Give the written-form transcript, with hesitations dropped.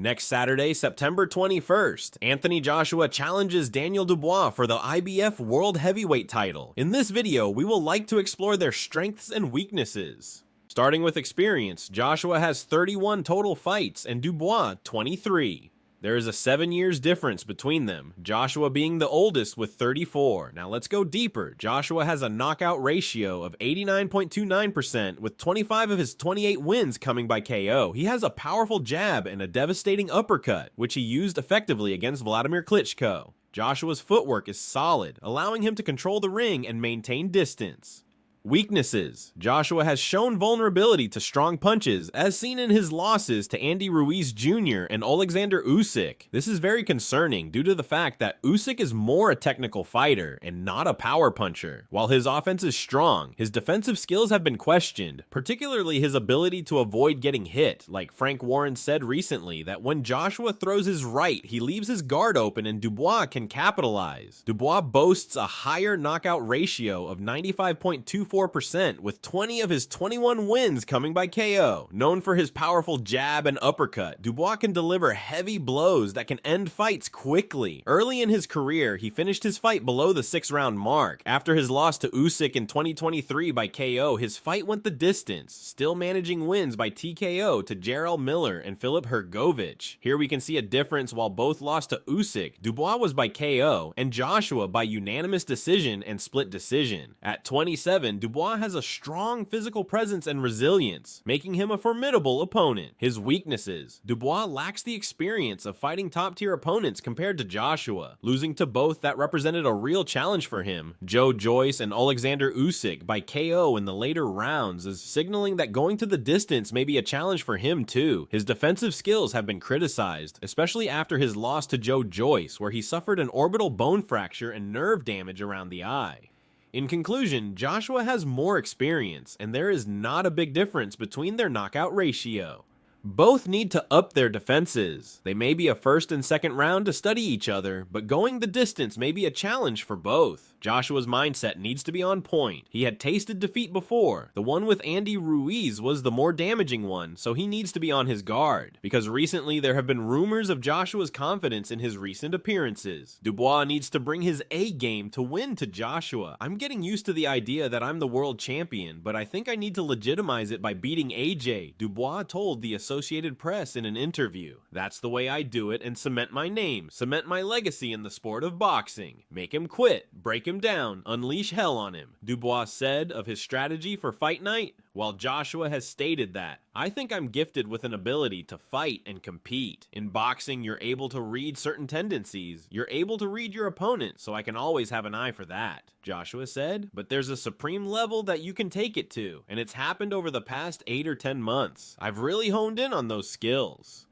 Next Saturday, September 21st, Anthony Joshua challenges Daniel Dubois for the IBF World Heavyweight title. In this video, we will like to explore their strengths and weaknesses. Starting with experience, Joshua has 31 total fights and Dubois 23. There is a 7 years difference between them, Joshua being the oldest with 34. Now let's go deeper. Joshua has a knockout ratio of 89.29% with 25 of his 28 wins coming by KO. He has a powerful jab and a devastating uppercut, which he used effectively against Vladimir Klitschko. Joshua's footwork is solid, allowing him to control the ring and maintain distance. Weaknesses. Joshua has shown vulnerability to strong punches, as seen in his losses to Andy Ruiz Jr. and Alexander Usyk. This is very concerning due to the fact that Usyk is more a technical fighter and not a power puncher. While his offense is strong, his defensive skills have been questioned, particularly his ability to avoid getting hit. Like Frank Warren said recently, that when Joshua throws his right, he leaves his guard open and Dubois can capitalize. Dubois boasts a higher knockout ratio of 95.24%, with 20 of his 21 wins coming by KO. Known for his powerful jab and uppercut, Dubois can deliver heavy blows that can end fights quickly. Early in his career, he finished his fight below the 6-round mark. After his loss to Usyk in 2023 by KO, his fight went the distance, still managing wins by TKO to Jarrell Miller and Filip Hrgovic. Here we can see a difference. While both lost to Usyk, Dubois was by KO, and Joshua by unanimous decision and split decision. At 27, Dubois has a strong physical presence and resilience, making him a formidable opponent. His weaknesses. Dubois lacks the experience of fighting top-tier opponents compared to Joshua, losing to both that represented a real challenge for him. Joe Joyce and Alexander Usyk by KO in the later rounds is signaling that going to the distance may be a challenge for him too. His defensive skills have been criticized, especially after his loss to Joe Joyce, where he suffered an orbital bone fracture and nerve damage around the eye. In conclusion, Joshua has more experience, and there is not a big difference between their knockout ratio. Both need to up their defenses. They may be a first and second round to study each other, but going the distance may be a challenge for both. Joshua's mindset needs to be on point. He had tasted defeat before. The one with Andy Ruiz was the more damaging one, so he needs to be on his guard, because recently there have been rumors of Joshua's confidence in his recent appearances. Dubois needs to bring his A game to win to Joshua. I'm getting used to the idea that I'm the world champion, but I think I need to legitimize it by beating AJ, Dubois told the Associated Press in an interview. That's the way I do it and cement my name, cement my legacy in the sport of boxing. Make him quit, break him down, unleash hell on him, Dubois said of his strategy for fight night. While Joshua has stated that, I think I'm gifted with an ability to fight and compete. In boxing, you're able to read certain tendencies. You're able to read your opponent, so I can always have an eye for that, Joshua said. But there's a supreme level that you can take it to, and it's happened over the past 8 or 10 months. I've really honed in on those skills.